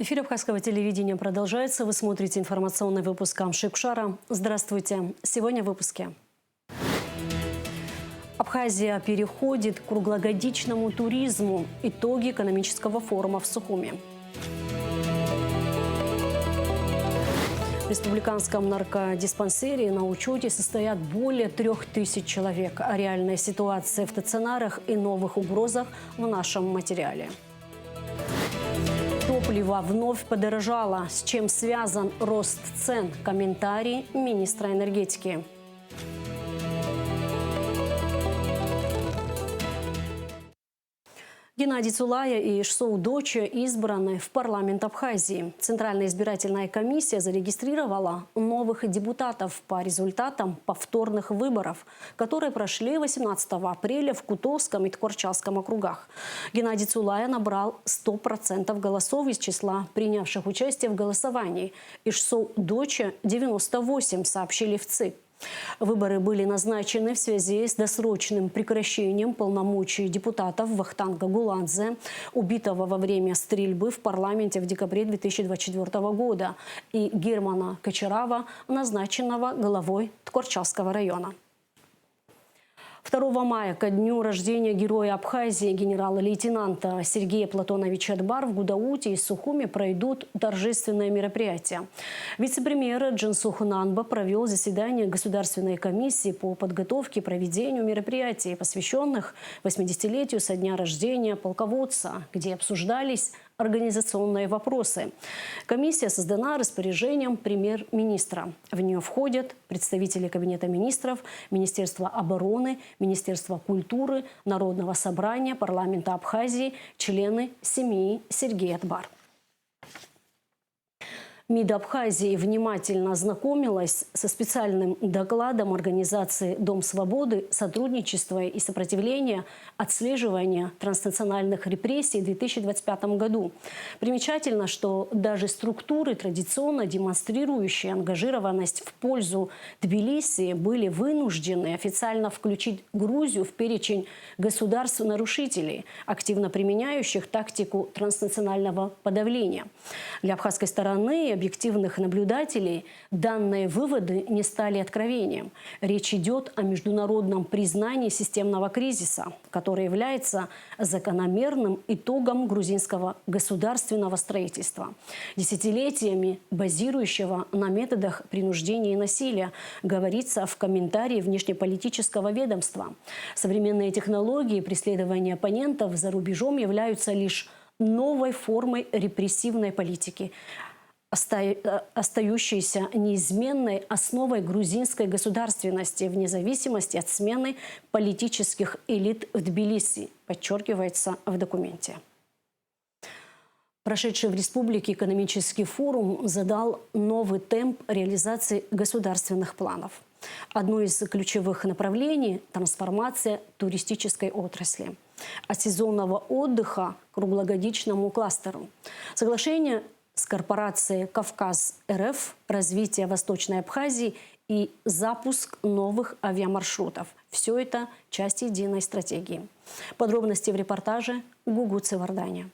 Эфир Абхазского телевидения продолжается. Вы смотрите информационный выпуск Амшикшара. Здравствуйте. Сегодня в выпуске. Абхазия переходит к круглогодичному туризму. Итоги экономического форума в Сухуми. В республиканском наркодиспансере на учете состоят более 3000 человек. О реальной ситуации в стационарах и новых угрозах в нашем материале. Топливо вновь подорожало. С чем связан рост цен? Комментарий министра энергетики. Геннадий Цулая и Ишсоу Доча избраны в парламент Абхазии. Центральная избирательная комиссия зарегистрировала новых депутатов по результатам повторных выборов, которые прошли 18 апреля в Кутовском и Ткорчалском округах. Геннадий Цулая набрал 100% голосов из числа принявших участие в голосовании. Ишсоу Доча – 98%, сообщили в ЦИК. Выборы были назначены в связи с досрочным прекращением полномочий депутатов Вахтанга Гуладзе, убитого во время стрельбы в парламенте в декабре 2024 года, и Германа Кочарава, назначенного главой Ткорчалского района. 2 мая, ко дню рождения героя Абхазии, генерала-лейтенанта Сергея Платоновича Дбар, в Гудауте и Сухуми пройдут торжественные мероприятия. Вице-премьер Джансух Нанба провел заседание Государственной комиссии по подготовке и проведению мероприятий, посвященных 80-летию со дня рождения полководца, где обсуждались организационные вопросы. Комиссия создана распоряжением премьер-министра. В нее входят представители Кабинета министров, Министерства обороны, Министерства культуры, Народного собрания, парламента Абхазии, члены семьи Сергея Дбар. МИД Абхазии внимательно ознакомилась со специальным докладом организации «Дом свободы. Сотрудничество и сопротивление. Отслеживание транснациональных репрессий» в 2025 году. Примечательно, что даже структуры, традиционно демонстрирующие ангажированность в пользу Тбилиси, были вынуждены официально включить Грузию в перечень государств-нарушителей, активно применяющих тактику транснационального подавления. Для абхазской стороны и объективных наблюдателей данные выводы не стали откровением. Речь идет о международном признании системного кризиса, который является закономерным итогом грузинского государственного строительства, десятилетиями базирующего на методах принуждения и насилия, говорится в комментарии внешнеполитического ведомства. Современные технологии преследования оппонентов за рубежом являются лишь новой формой репрессивной политики, остающейся неизменной основой грузинской государственности вне зависимости от смены политических элит в Тбилиси, подчеркивается в документе. Прошедший в республике экономический форум задал новый темп реализации государственных планов. Одно из ключевых направлений – трансформация туристической отрасли. От сезонного отдыха к круглогодичному кластеру. Соглашение с корпорацией «Кавказ РФ», развитие Восточной Абхазии и запуск новых авиамаршрутов. Все это часть единой стратегии. Подробности в репортаже Гугуцы Вардани.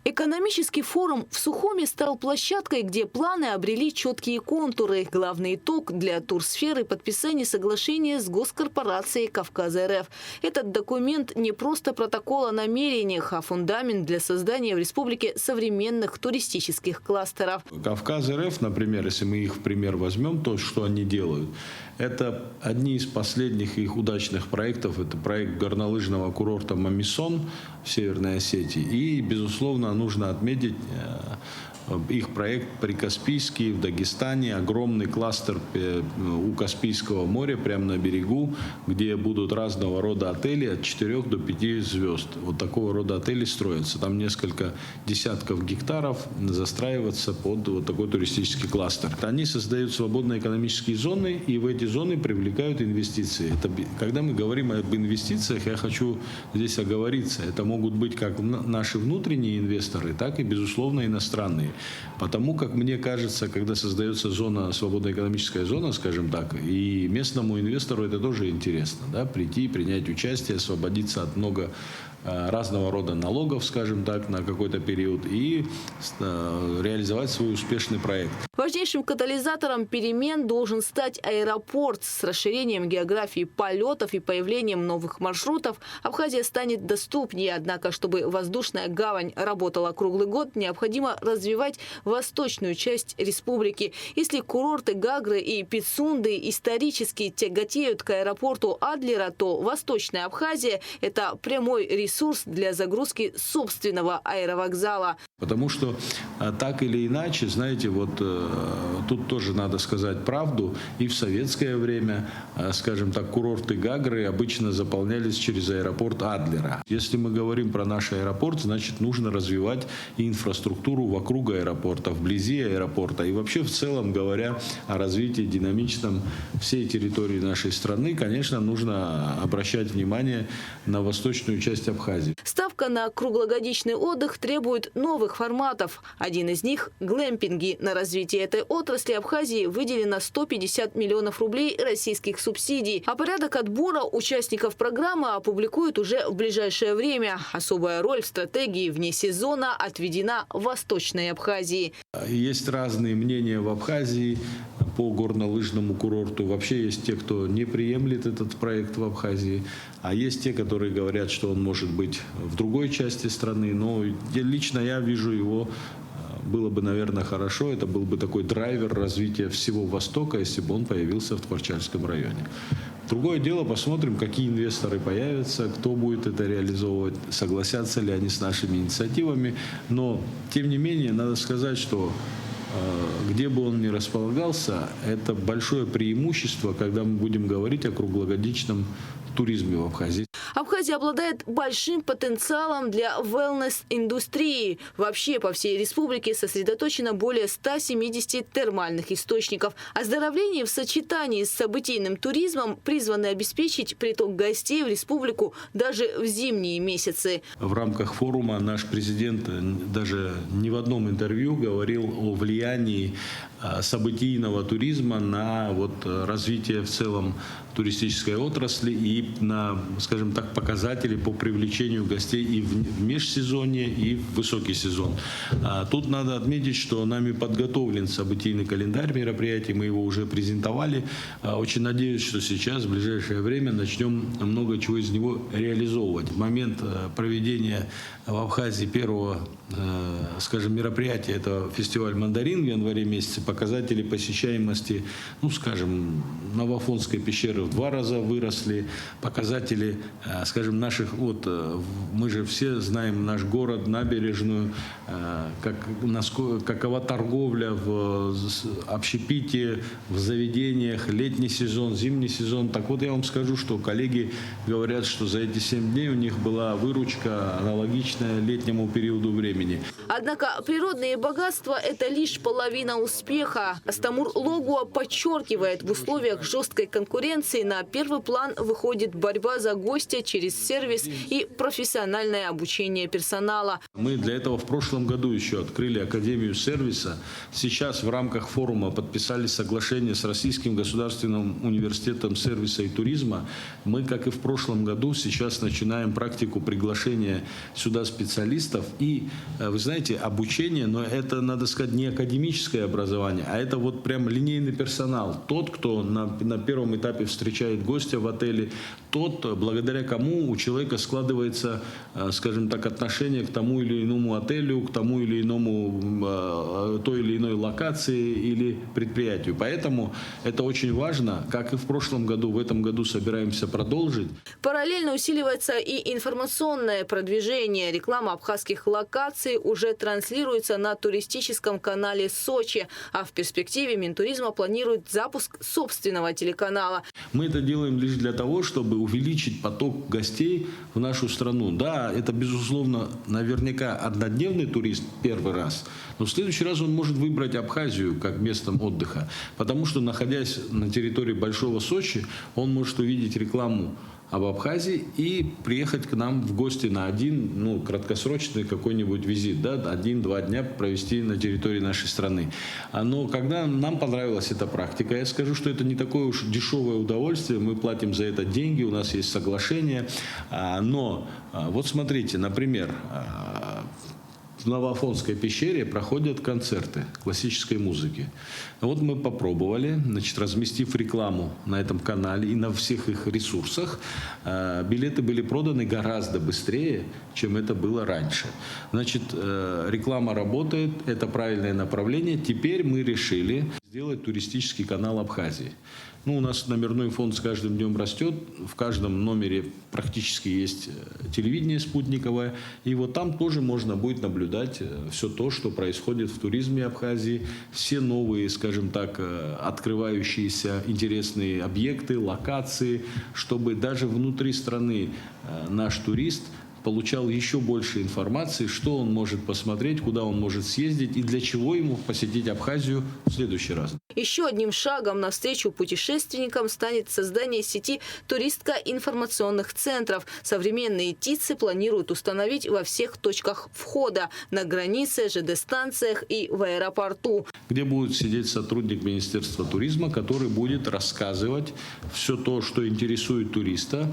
Экономический форум в Сухуми стал площадкой, где планы обрели четкие контуры. Главный итог для турсферы – подписание соглашения с госкорпорацией «Кавказ РФ». Этот документ не просто протокол о намерениях, а фундамент для создания в республике современных туристических кластеров. «Кавказ РФ», например, если мы их в пример возьмем, то, что они делают, это одни из последних их удачных проектов. Это проект горнолыжного курорта «Мамисон» в Северной Осетии. И, безусловно, нужно отметить их проект «Прикаспийский» в Дагестане. Огромный кластер у Каспийского моря, прямо на берегу, где будут разного рода отели от 4 до 5 звезд. Вот такого рода отели строятся. Там несколько десятков гектаров застраиваться под вот такой туристический кластер. Они создают свободные экономические зоны, и в эти зоны привлекают инвестиции. Когда мы говорим об инвестициях, я хочу здесь оговориться. Это могут быть как наши внутренние инвесторы, так и, безусловно, иностранные. Потому как, мне кажется, когда создается зона, свободная экономическая зона, скажем так, и местному инвестору это тоже интересно, да, прийти, принять участие, освободиться от разного рода налогов, скажем так, на какой-то период и реализовать свой успешный проект. Важнейшим катализатором перемен должен стать аэропорт. С расширением географии полетов и появлением новых маршрутов Абхазия станет доступнее. Однако, чтобы воздушная гавань работала круглый год, необходимо развивать восточную часть республики. Если курорты Гагры и Пицунды исторически тяготеют к аэропорту Адлера, то Восточная Абхазия – это прямой ресурс для загрузки собственного аэровокзала. Потому что так или иначе, знаете, вот тут тоже надо сказать правду. И в советское время, скажем так, курорты Гагры обычно заполнялись через аэропорт Адлера. Если мы говорим про наш аэропорт, значит, нужно развивать и инфраструктуру вокруг аэропорта, вблизи аэропорта. И вообще, в целом, говоря о развитии динамичном всей территории нашей страны, конечно, нужно обращать внимание на восточную часть Абхазии. Ставка на круглогодичный отдых требует новых форматов. Один из них – глэмпинги. На развитие этой отрасли Абхазии выделено 150 миллионов рублей российских субсидий. А порядок отбора участников программы опубликуют уже в ближайшее время. Особая роль в стратегии вне сезона отведена Восточной Абхазии. Есть разные мнения в Абхазии по горнолыжному курорту. Вообще есть те, кто не приемлет этот проект в Абхазии, а есть те, которые говорят, что он может быть в другой части страны. Но лично я вижу его, было бы, наверное, хорошо. Это был бы такой драйвер развития всего Востока, если бы он появился в Творчальском районе. Другое дело, посмотрим, какие инвесторы появятся, кто будет это реализовывать, согласятся ли они с нашими инициативами. Но, тем не менее, надо сказать, что где бы он ни располагался, это большое преимущество, когда мы будем говорить о круглогодичном туризме в Абхазии. Абхазия обладает большим потенциалом для wellness-индустрии. Вообще по всей республике сосредоточено более 170 термальных источников. Оздоровление в сочетании с событийным туризмом призвано обеспечить приток гостей в республику даже в зимние месяцы. В рамках форума наш президент даже не в одном интервью говорил о влиянии событийного туризма на развитие в целом туристической отрасли и на, скажем так, показатели по привлечению гостей и в межсезонье, и в высокий сезон. Тут надо отметить, что нами подготовлен событийный календарь мероприятий, мы его уже презентовали. Очень надеюсь, что сейчас, в ближайшее время, начнем много чего из него реализовывать. В момент проведения в Абхазии первого, скажем, мероприятия, это фестиваль «Мандарин» в январе месяце, показатели посещаемости, скажем, Новоафонской пещеры в 2 раза выросли, показатели, скажем, наших, мы же все знаем наш город, набережную, какова торговля в общепите, в заведениях, летний сезон, зимний сезон. Так вот, я вам скажу, что коллеги говорят, что за эти 7 дней у них была выручка аналогичная летнему периоду времени. Однако природные богатства – это лишь половина успеха. Астамур Логуа подчеркивает, в условиях жесткой конкуренции на первый план выходит борьба за гостя через сервис и профессиональное обучение персонала. Мы для этого в прошлом году еще открыли Академию сервиса. Сейчас в рамках форума подписали соглашение с Российским государственным университетом сервиса и туризма. Мы, как и в прошлом году, сейчас начинаем практику приглашения сюда специалистов. И, вы знаете, обучение, но это, надо сказать, не академическое образование, а это прям линейный персонал. Тот, кто на первом этапе встречает гостя в отеле, тот, благодаря кому у человека складывается, скажем так, отношение к тому или иному отелю, к тому или иному, той или иной локации или предприятию. Поэтому это очень важно, как и в прошлом году, в этом году собираемся продолжить. Параллельно усиливается и информационное продвижение. Реклама абхазских локаций уже транслируется на туристическом канале Сочи, а в перспективе Минтуризма планирует запуск собственного телеканала. Мы это делаем лишь для того, чтобы увеличить поток гостей в нашу страну. Да, это, безусловно, наверняка однодневный турист первый раз, но в следующий раз он может выбрать Абхазию как местом отдыха, потому что, находясь на территории Большого Сочи, он может увидеть рекламу об Абхазии и приехать к нам в гости на один, краткосрочный какой-нибудь визит, да, 1-2 дня провести на территории нашей страны. Но когда нам понравилась эта практика, я скажу, что это не такое уж дешевое удовольствие, мы платим за это деньги, у нас есть соглашение, но вот смотрите, например, в Новоафонской пещере проходят концерты классической музыки. Вот мы попробовали, разместив рекламу на этом канале и на всех их ресурсах, билеты были проданы гораздо быстрее, чем это было раньше. Реклама работает, это правильное направление. Теперь мы решили сделать туристический канал Абхазии. У нас номерной фонд с каждым днем растет. В каждом номере практически есть телевидение спутниковое. И вот там тоже можно будет наблюдать все то, что происходит в туризме Абхазии. Все новые, скажем так, открывающиеся интересные объекты, локации, чтобы даже внутри страны наш турист получал еще больше информации, что он может посмотреть, куда он может съездить и для чего ему посетить Абхазию в следующий раз. Еще одним шагом навстречу путешественникам станет создание сети туристско-информационных центров. Современные ТИЦы планируют установить во всех точках входа – на границе, ЖД-станциях и в аэропорту. Где будет сидеть сотрудник Министерства туризма, который будет рассказывать все то, что интересует туриста,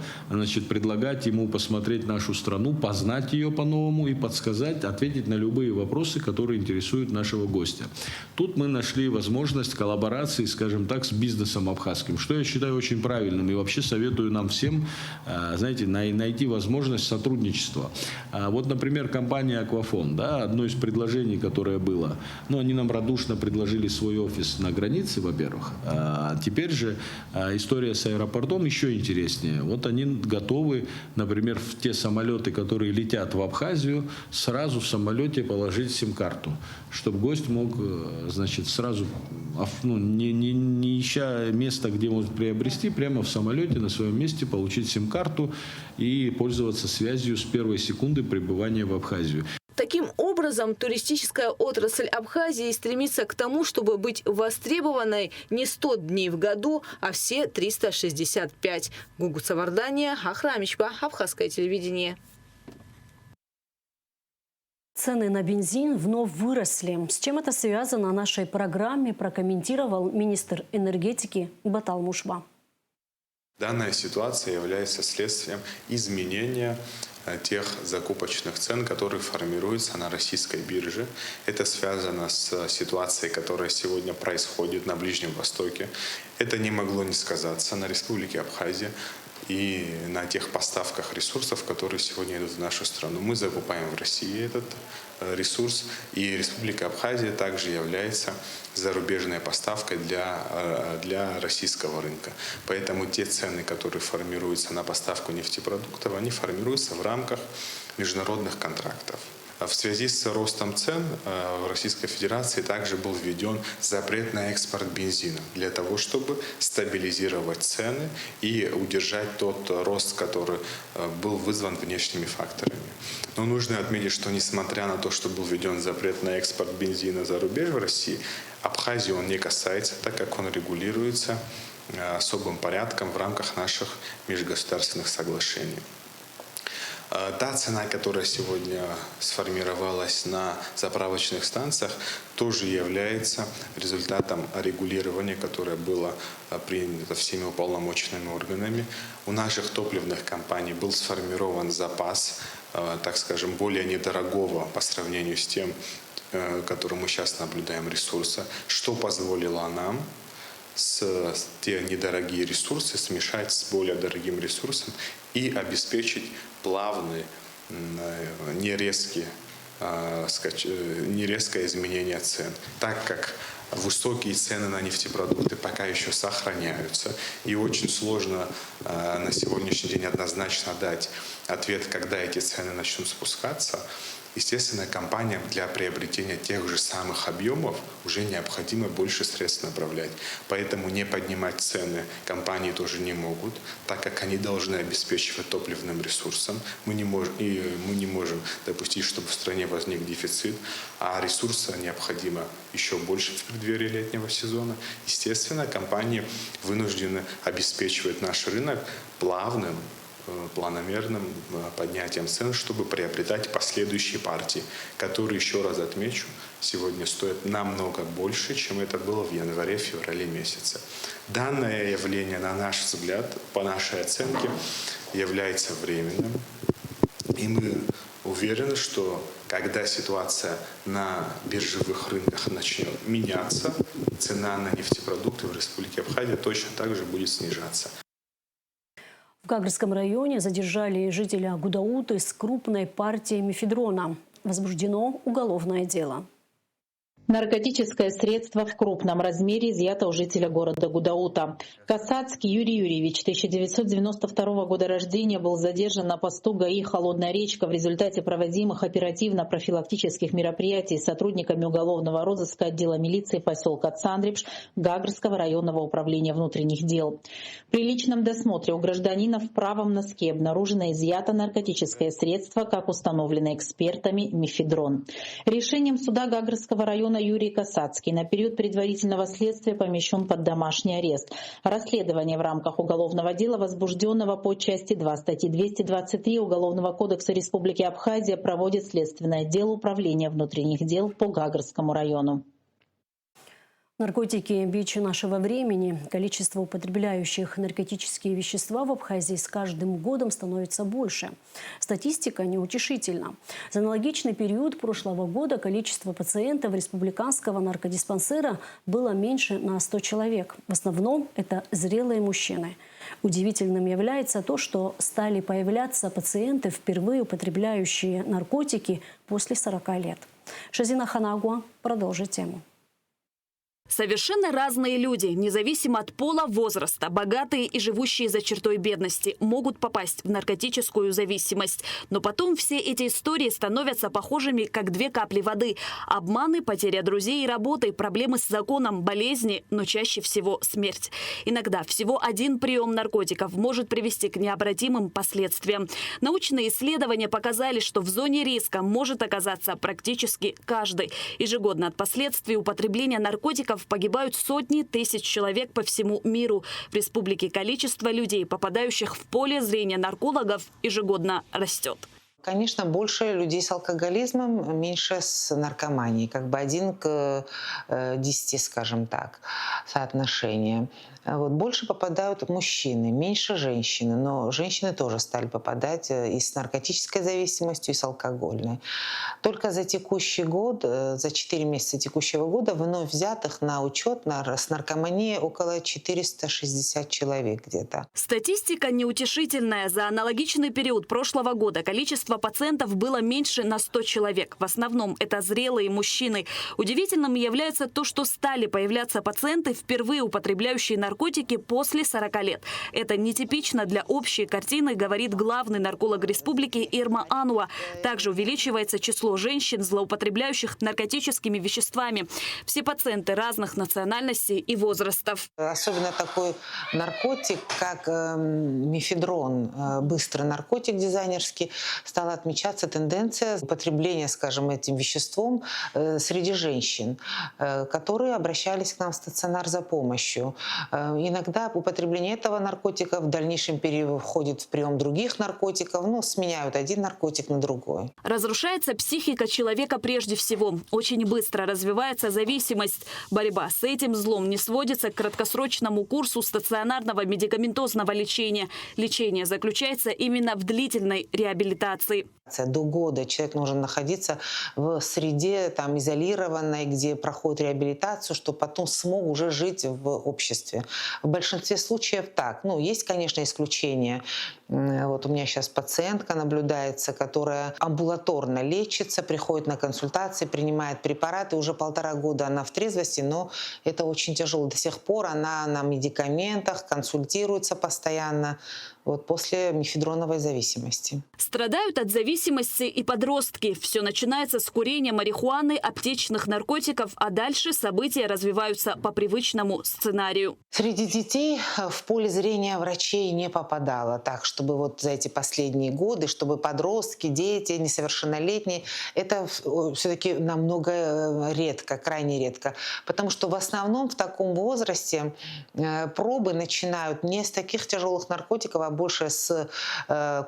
предлагать ему посмотреть нашу страну, познать ее по-новому и подсказать, ответить на любые вопросы, которые интересуют нашего гостя. Тут мы нашли возможность коллаборации, скажем так, с бизнесом абхазским, что я считаю очень правильным. И вообще советую нам всем, найти возможность сотрудничества. Вот, например, компания «Аквафон», да, одно из предложений, которое было, они нам радушно предложили свой офис на границе, во-первых. А теперь же история с аэропортом еще интереснее. Вот они готовы, например, в те самолеты, которые летят в Абхазию, сразу в самолете положить сим-карту, чтобы гость мог, сразу, не ища места, где может приобрести, прямо в самолете на своем месте получить сим-карту и пользоваться связью с первой секунды пребывания в Абхазию. Таким образом, туристическая отрасль Абхазии стремится к тому, чтобы быть востребованной не 100 дней в году, а все 365. Гугу Савардания, Ахрам Ичба, Абхазское телевидение. Цены на бензин вновь выросли. С чем это связано, в нашей программе прокомментировал министр энергетики Батал Мушба. Данная ситуация является следствием изменения тех закупочных цен, которые формируются на российской бирже. Это связано с ситуацией, которая сегодня происходит на Ближнем Востоке. Это не могло не сказаться на Республике Абхазия и на тех поставках ресурсов, которые сегодня идут в нашу страну. Мы закупаем в России этот ресурс, и Республика Абхазия также является зарубежной поставкой для российского рынка. Поэтому те цены, которые формируются на поставку нефтепродуктов, они формируются в рамках международных контрактов. В связи с ростом цен в Российской Федерации также был введен запрет на экспорт бензина для того, чтобы стабилизировать цены и удержать тот рост, который был вызван внешними факторами. Но нужно отметить, что несмотря на то, что был введен запрет на экспорт бензина за рубеж в России, Абхазии он не касается, так как он регулируется особым порядком в рамках наших межгосударственных соглашений. Та цена, которая сегодня сформировалась на заправочных станциях, тоже является результатом регулирования, которое было принято всеми уполномоченными органами. У наших топливных компаний был сформирован запас, так скажем, более недорогого по сравнению с тем, который мы сейчас наблюдаем, ресурса, что позволило нам те недорогие ресурсы смешать с более дорогим ресурсом и обеспечить плавное, нерезкое изменение цен, так как высокие цены на нефтепродукты пока еще сохраняются, и очень сложно на сегодняшний день однозначно дать ответ, когда эти цены начнут спускаться. Естественно, компаниям для приобретения тех же самых объемов уже необходимо больше средств направлять. Поэтому не поднимать цены компании тоже не могут, так как они должны обеспечивать топливным ресурсом. Мы не можем допустить, чтобы в стране возник дефицит, а ресурса необходимо еще больше в преддверии летнего сезона. Естественно, компании вынуждены обеспечивать наш рынок плавным планомерным поднятием цен, чтобы приобретать последующие партии, которые, еще раз отмечу, сегодня стоят намного больше, чем это было в январе-феврале месяце. Данное явление, на наш взгляд, по нашей оценке, является временным. И мы уверены, что когда ситуация на биржевых рынках начнет меняться, цена на нефтепродукты в Республике Абхазия точно так же будет снижаться. В Гагрском районе задержали жителя Гудауты с крупной партией мефедрона. Возбуждено уголовное дело. Наркотическое средство в крупном размере изъято у жителя города Гудаута. Касацкий Юрий Юрьевич, 1992 года рождения, был задержан на посту ГАИ «Холодная речка» в результате проводимых оперативно-профилактических мероприятий сотрудниками уголовного розыска отдела милиции поселка Цандрипш Гагрского районного управления внутренних дел. При личном досмотре у гражданина в правом носке обнаружено изъято наркотическое средство, как установлено экспертами, мефедрон. Решением суда Гагрского района Юрий Касацкий на период предварительного следствия помещен под домашний арест. Расследование в рамках уголовного дела, возбужденного по части 2 статьи 223 Уголовного кодекса Республики Абхазия, проводит следственное отдел управления внутренних дел по Гагрскому району. Наркотики – бич нашего времени. Количество употребляющих наркотические вещества в Абхазии с каждым годом становится больше. Статистика неутешительна. За аналогичный период прошлого года количество пациентов республиканского наркодиспансера было меньше на 100 человек. В основном это зрелые мужчины. Удивительным является то, что стали появляться пациенты, впервые употребляющие наркотики после 40 лет. Шазина Ханагуа продолжит тему. Совершенно разные люди, независимо от пола, возраста, богатые и живущие за чертой бедности, могут попасть в наркотическую зависимость. Но потом все эти истории становятся похожими, как две капли воды. Обманы, потеря друзей и работы, проблемы с законом, болезни, но чаще всего смерть. Иногда всего один прием наркотиков может привести к необратимым последствиям. Научные исследования показали, что в зоне риска может оказаться практически каждый. Ежегодно от последствий употребления наркотиков погибают сотни тысяч человек по всему миру. В республике количество людей, попадающих в поле зрения наркологов, ежегодно растет. Конечно, больше людей с алкоголизмом, меньше с наркоманией. Как бы 1 к 10, скажем так, соотношение. Вот. Больше попадают мужчины, меньше женщины. Но женщины тоже стали попадать и с наркотической зависимостью, и с алкогольной. Только за текущий год, за 4 месяца текущего года вновь взятых на учет с наркоманией около 460 человек где-то. Статистика неутешительная. За аналогичный период прошлого года количество пациентов было меньше на 100 человек. В основном это зрелые мужчины. Удивительным является то, что стали появляться пациенты, впервые употребляющие наркотики после 40 лет. Это нетипично для общей картины, говорит главный нарколог республики Ирма Ануа. Также увеличивается число женщин, злоупотребляющих наркотическими веществами. Все пациенты разных национальностей и возрастов. Особенно такой наркотик, как мефедрон, быстрый наркотик дизайнерский, стала отмечаться тенденция употребления, скажем, этим веществом среди женщин, которые обращались к нам в стационар за помощью. Иногда употребление этого наркотика в дальнейшем переходит в прием других наркотиков, сменяют один наркотик на другой. Разрушается психика человека прежде всего. Очень быстро развивается зависимость. Борьба с этим злом не сводится к краткосрочному курсу стационарного медикаментозного лечения. Лечение заключается именно в длительной реабилитации. До года человек должен находиться в среде изолированной, где проходит реабилитацию, чтобы потом смог уже жить в обществе. В большинстве случаев так. Есть, конечно, исключения. Вот у меня сейчас пациентка наблюдается, которая амбулаторно лечится, приходит на консультации, принимает препараты. Уже 1,5 года она в трезвости, но это очень тяжело. До сих пор она на медикаментах, консультируется постоянно. После мефедроновой зависимости. Страдают от зависимости и подростки. Все начинается с курения марихуаны, аптечных наркотиков, а дальше события развиваются по привычному сценарию. Среди детей в поле зрения врачей не попадало так, чтобы за эти последние годы, чтобы подростки, дети, несовершеннолетние, это все-таки намного редко, крайне редко. Потому что в основном в таком возрасте пробы начинают не с таких тяжелых наркотиков, а больше с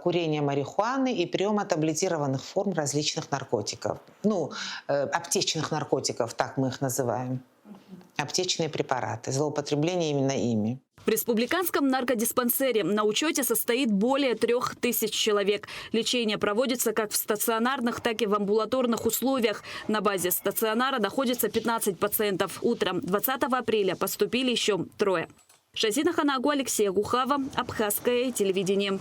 курения марихуаны и приема таблетированных форм различных наркотиков. Ну, аптечных наркотиков, так мы их называем. Аптечные препараты, злоупотребление именно ими. В республиканском наркодиспансере на учете состоит более 3000 человек. Лечение проводится как в стационарных, так и в амбулаторных условиях. На базе стационара находится 15 пациентов. Утром 20 апреля поступили еще 3. Шазина Ханагу, Алексея Гухава, Абхазское телевидение.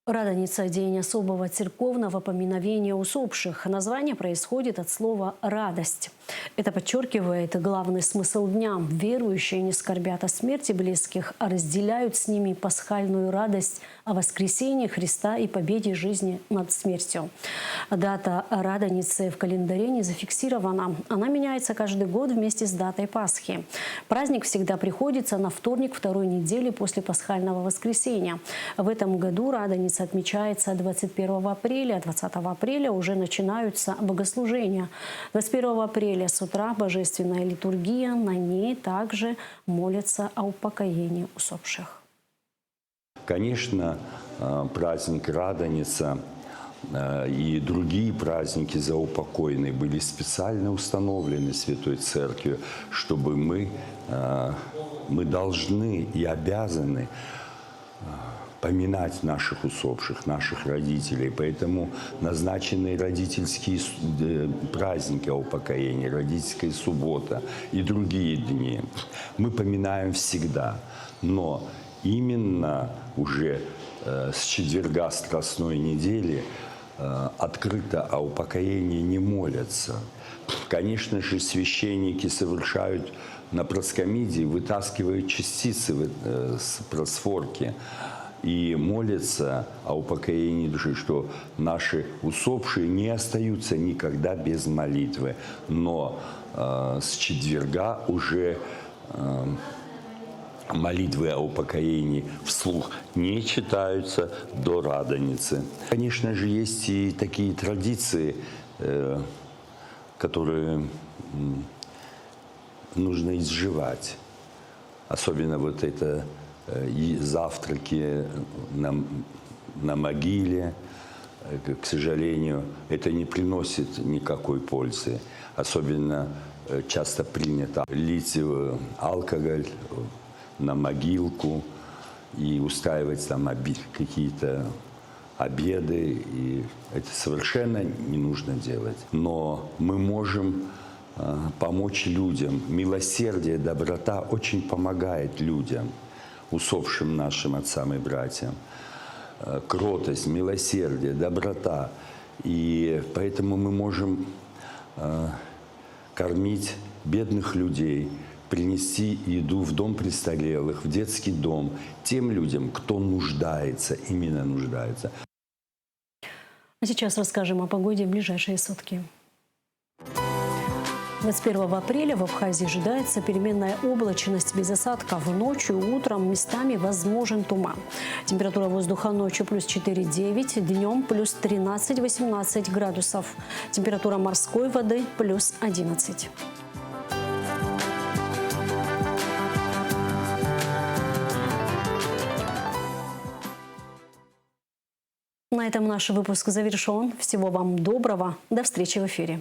Радоница – день особого церковного поминовения усопших. Название происходит от слова «радость». Это подчеркивает главный смысл дня. Верующие не скорбят о смерти близких, а разделяют с ними пасхальную радость о воскресении Христа и победе жизни над смертью. Дата Радоницы в календаре не зафиксирована. Она меняется каждый год вместе с датой Пасхи. Праздник всегда приходится на вторник второй недели после пасхального воскресения. В этом году Радоница отмечается 21 апреля. 20 апреля уже начинаются богослужения. 21 апреля с утра божественная литургия. На ней также молятся о упокоении усопших. Конечно, праздник Радоница и другие праздники заупокойные были специально установлены Святой Церковью, чтобы мы должны и обязаны поминать наших усопших, наших родителей. Поэтому назначены родительские праздники о упокоении, родительская суббота и другие дни. Мы поминаем всегда, но именно уже с четверга Страстной недели открыто о упокоении не молятся. Конечно же, священники совершают на проскомидии, вытаскивают частицы с просфорки и молятся о упокоении души, что наши усопшие не остаются никогда без молитвы. Но с четверга уже молитвы о упокоении вслух не читаются до Радоницы. Конечно же, есть и такие традиции, которые нужно изживать. Особенно вот это и завтраки на могиле. К сожалению, это не приносит никакой пользы. Особенно часто принято лить алкоголь на могилку и устраивать там какие-то обеды. И это совершенно не нужно делать. Но мы можем помочь людям. Милосердие, доброта очень помогает людям, усопшим нашим отцам и братьям. Кротость, милосердие, доброта. И поэтому мы можем кормить бедных людей, принести еду в дом престарелых, в детский дом, тем людям, кто нуждается, именно нуждается. А сейчас расскажем о погоде в ближайшие сутки. 21 апреля в Абхазии ожидается переменная облачность без осадков. Ночью и утром местами возможен туман. Температура воздуха ночью плюс 4,9, днем плюс 13-18 градусов. Температура морской воды плюс 11. На этом наш выпуск завершен. Всего вам доброго. До встречи в эфире.